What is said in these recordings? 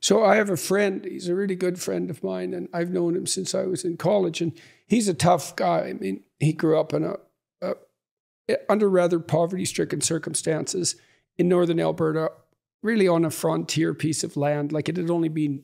So I have a friend, he's a really good friend of mine, and I've known him since I was in college, and he's a tough guy. I mean, he grew up in under rather poverty-stricken circumstances in northern Alberta, really on a frontier piece of land. Like, it had only been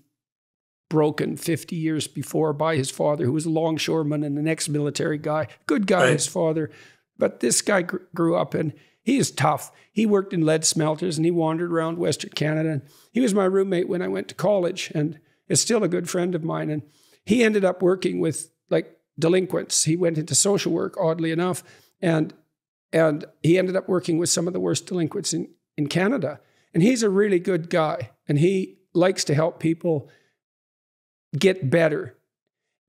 broken 50 years before by his father, who was a longshoreman and an ex-military guy. Good guy, his father. But this guy grew up, and he is tough. He worked in lead smelters, and he wandered around Western Canada. And he was my roommate when I went to college, and is still a good friend of mine. And he ended up working with, like, delinquents. He went into social work, oddly enough, and he ended up working with some of the worst delinquents in Canada. And he's a really good guy, and he likes to help people get better.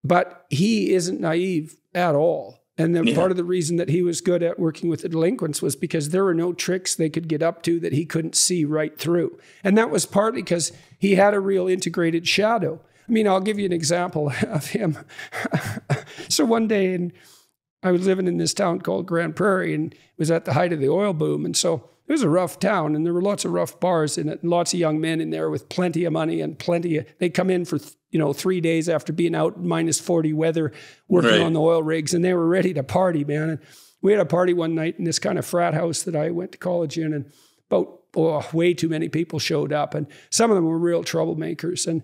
But he isn't naive at all. And then part of the reason that he was good at working with the delinquents was because there were no tricks they could get up to that he couldn't see right through. And that was partly because he had a real integrated shadow. I mean, I'll give you an example of him. So one day, I was living in this town called Grand Prairie, and it was at the height of the oil boom. And so it was a rough town, and there were lots of rough bars in it, and lots of young men in there with plenty of money and they'd come in for 3 days after being out in minus 40 weather, working on the oil rigs, and they were ready to party, man. And we had a party one night in this kind of frat house that I went to college in, and way too many people showed up, and some of them were real troublemakers. And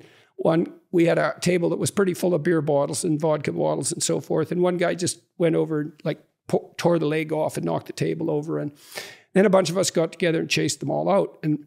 we had a table that was pretty full of beer bottles and vodka bottles and so forth, and one guy just went over and like tore the leg off and knocked the table over, and then a bunch of us got together and chased them all out. And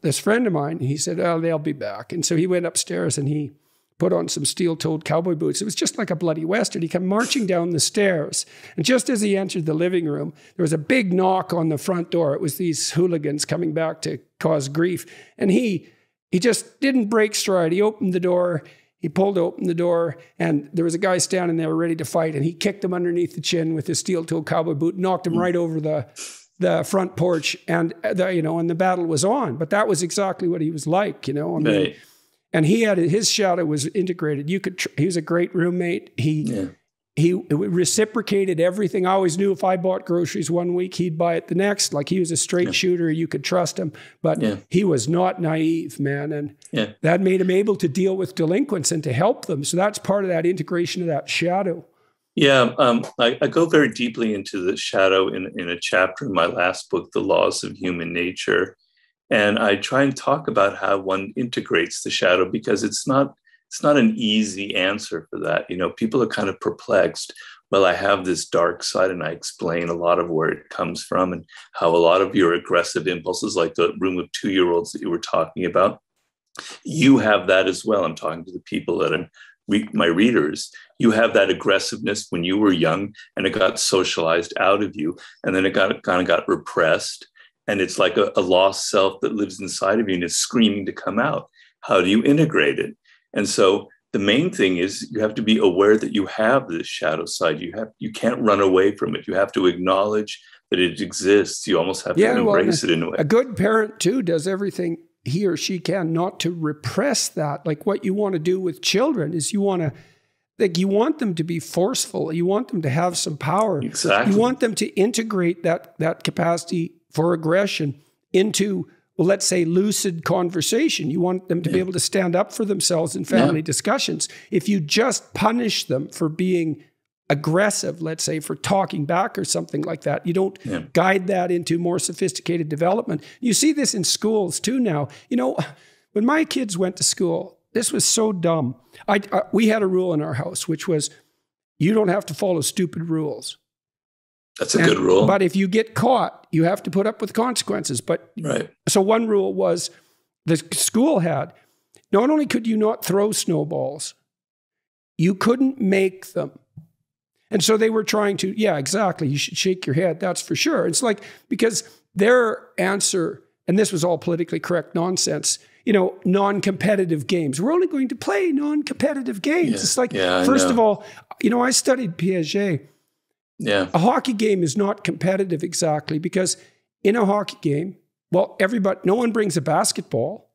this friend of mine, he said, "Oh, they'll be back." And so he went upstairs and he put on some steel-toed cowboy boots. It was just like a bloody Western. He came marching down the stairs. And just as he entered the living room, there was a big knock on the front door. It was these hooligans coming back to cause grief. And he just didn't break stride. He opened the door. He pulled open the door, and there was a guy standing there ready to fight. And he kicked him underneath the chin with his steel-toed cowboy boot, knocked him right over the front porch, and the battle was on. But that was exactly what he was like, I mean, and his shadow was integrated. He was a great roommate. He reciprocated everything. I always knew if I bought groceries one week, he'd buy it the next. Like, he was a straight shooter. You could trust him, but he was not naive, man. And that made him able to deal with delinquents and to help them. So that's part of that integration of that shadow. Yeah, I go very deeply into the shadow in a chapter in my last book, The Laws of Human Nature. And I try and talk about how one integrates the shadow, because it's not an easy answer for that. People are kind of perplexed. Well, I have this dark side, and I explain a lot of where it comes from and how a lot of your aggressive impulses, like the room of 2-year-olds that you were talking about, you have that as well. I'm talking to the people that I'm my readers. You have that aggressiveness when you were young, and it got socialized out of you, and then it kind of got repressed. And it's like a lost self that lives inside of you and is screaming to come out. How do you integrate it? And so the main thing is you have to be aware that you have this shadow side. You can't run away from it. You have to acknowledge that it exists. You almost have to embrace it in a way. A good parent too does everything he or she can not to repress that. Like, what you want to do with children is you want them to be forceful. You want them to have some power. Exactly. You want them to integrate that capacity for aggression into, well, let's say, lucid conversation. You want them to be able to stand up for themselves in family discussions. If you just punish them for being aggressive, let's say, for talking back or something like that, you don't guide that into more sophisticated development. You see this in schools too now. When my kids went to school, this was so dumb. We had a rule in our house, which was, you don't have to follow stupid rules. That's a good rule. But if you get caught, you have to put up with consequences. So one rule was, the school had, not only could you not throw snowballs, you couldn't make them. And so they were trying to, you should shake your head, that's for sure. It's like, because their answer, and this was all politically correct nonsense, non-competitive games. We're only going to play non-competitive games. It's like, first of all, I studied Piaget. A hockey game is not competitive exactly, because in a hockey game, no one brings a basketball.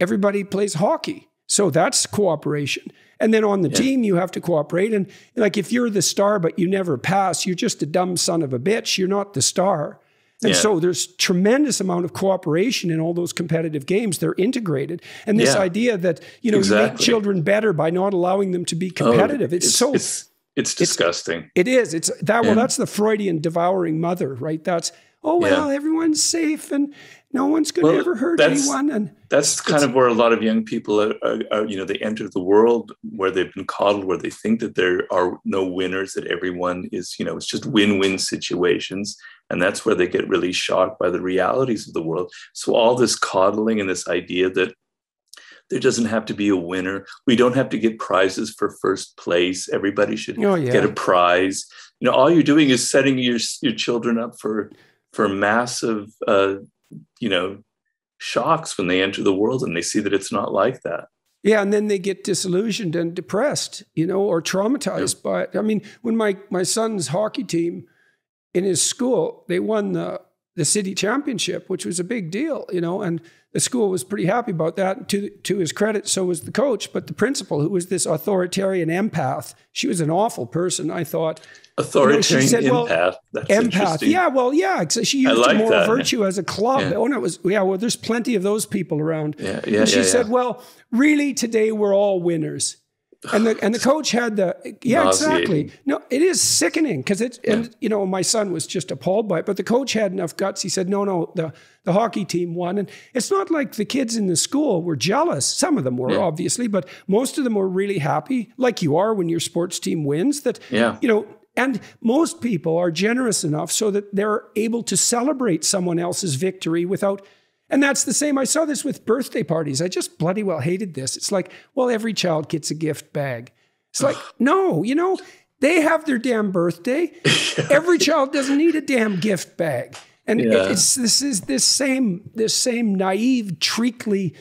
Everybody plays hockey. So that's cooperation. And then on the team, you have to cooperate. And like, if you're the star, but you never pass, you're just a dumb son of a bitch. You're not the star. And so there's tremendous amount of cooperation in all those competitive games. They're integrated. And this idea that, you make children better by not allowing them to be competitive. It's disgusting. It is. Well, that's the Freudian devouring mother, right? That's, everyone's safe and no one's going to ever hurt anyone. And that's kind of where a lot of young people are, they enter the world where they've been coddled, where they think that there are no winners, that everyone is, it's just win-win situations. And that's where they get really shocked by the realities of the world. So all this coddling and this idea that there doesn't have to be a winner. We don't have to get prizes for first place. Everybody should get a prize. All you're doing is setting your children up for massive, shocks when they enter the world and they see that it's not like that. Yeah, and then they get disillusioned and depressed, or traumatized by it. I mean, when my son's hockey team in his school, they won the city championship, which was a big deal, and the school was pretty happy about that. To his credit, so was the coach. But the principal, who was this authoritarian empath, she was an awful person, I thought. Authoritarian empath. That's interesting. Yeah, so she used moral virtue as a club. Yeah. Oh, no, it was, there's plenty of those people around. And she said, well, really, today we're all winners. And the coach had exactly. No, it is sickening because my son was just appalled by it. But the coach had enough guts. He said, no, the hockey team won. And it's not like the kids in the school were jealous. Some of them were, obviously, but most of them were really happy, like you are when your sports team wins. And most people are generous enough so that they're able to celebrate someone else's victory without. And that's the same. I saw this with birthday parties. I just bloody well hated this. It's like, well, every child gets a gift bag. It's like, no, they have their damn birthday. Every child doesn't need a damn gift bag. And this same naive, treacly,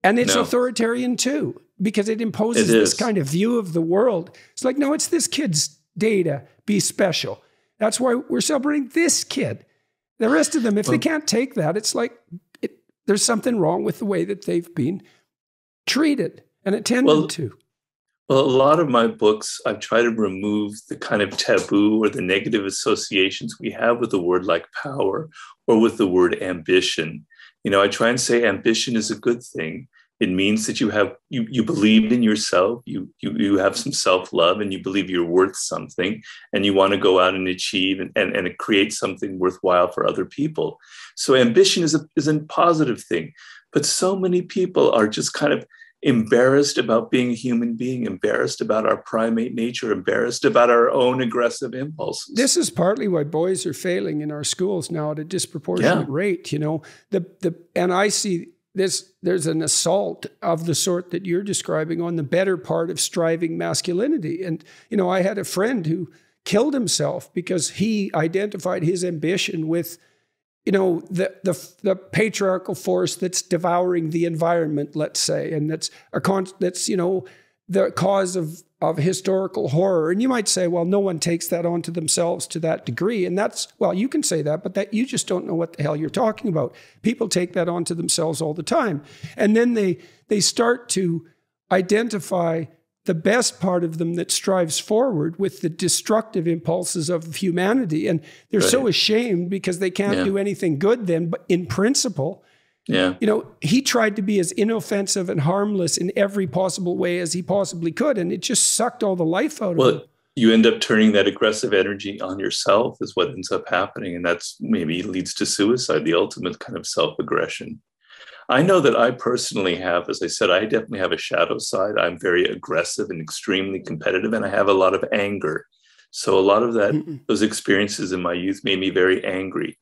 and it's authoritarian too, because it imposes this kind of view of the world. It's like, no, it's this kid's day to be special. That's why we're celebrating this kid. The rest of them, if they can't take that, it's like there's something wrong with the way that they've been treated and attended to. Well, a lot of my books, I've tried to remove the kind of taboo or the negative associations we have with the word like power or with the word ambition. I try and say ambition is a good thing. It means that you believe in yourself, you have some self-love, and you believe you're worth something, and you want to go out and achieve and create something worthwhile for other people. So ambition is a positive thing. But so many people are just kind of embarrassed about being a human being, embarrassed about our primate nature, embarrassed about our own aggressive impulses. This is partly why boys are failing in our schools now at a disproportionate rate. And I see there's an assault of the sort that you're describing on the better part of striving masculinity. And, I had a friend who killed himself because he identified his ambition with, the patriarchal force that's devouring the environment, let's say, and that's the cause of historical horror. And you might say, well, no one takes that onto themselves to that degree. And you can say that, but that you just don't know what the hell you're talking about. People take that onto themselves all the time. And then they start to identify the best part of them that strives forward with the destructive impulses of humanity. And they're so ashamed because they can't do anything good then, but in principle, he tried to be as inoffensive and harmless in every possible way as he possibly could. And it just sucked all the life out of him. You end up turning that aggressive energy on yourself is what ends up happening. And that's maybe leads to suicide, the ultimate kind of self-aggression. I know that I personally have, as I said, I definitely have a shadow side. I'm very aggressive and extremely competitive, and I have a lot of anger. So a lot of those experiences in my youth made me very angry.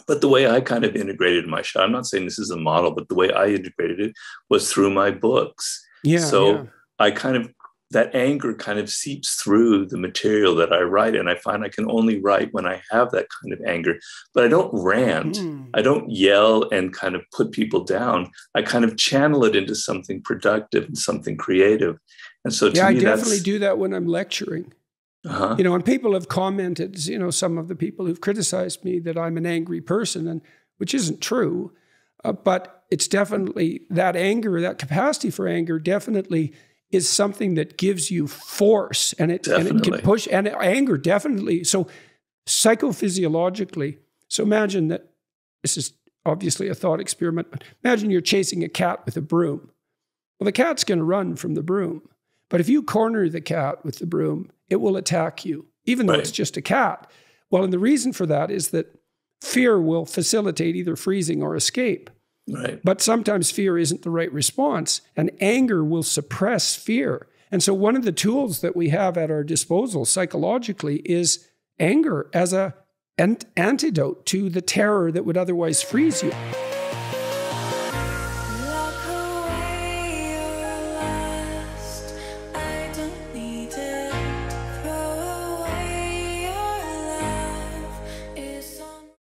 But the way I kind of integrated my shadow, I'm not saying this is a model, but the way I integrated it was through my books. I kind of, that anger kind of seeps through the material that I write. And I find I can only write when I have that kind of anger, but I don't rant. I don't yell and kind of put people down. I kind of channel it into something productive and something creative. And so to me, I definitely do that when I'm lecturing. And people have commented, some of the people who've criticized me that I'm an angry person, and which isn't true, but it's definitely that anger, that capacity for anger definitely is something that gives you force, and it can push, and anger definitely. So psychophysiologically, So imagine that, this is obviously a thought experiment, but imagine you're chasing a cat with a broom. Well, the cat's going to run from the broom. But if you corner the cat with the broom, it will attack you, even though it's just a cat. Well, and the reason for that is that fear will facilitate either freezing or escape. Right. But sometimes fear isn't the right response, and anger will suppress fear. And so one of the tools that we have at our disposal psychologically is anger as an antidote to the terror that would otherwise freeze you.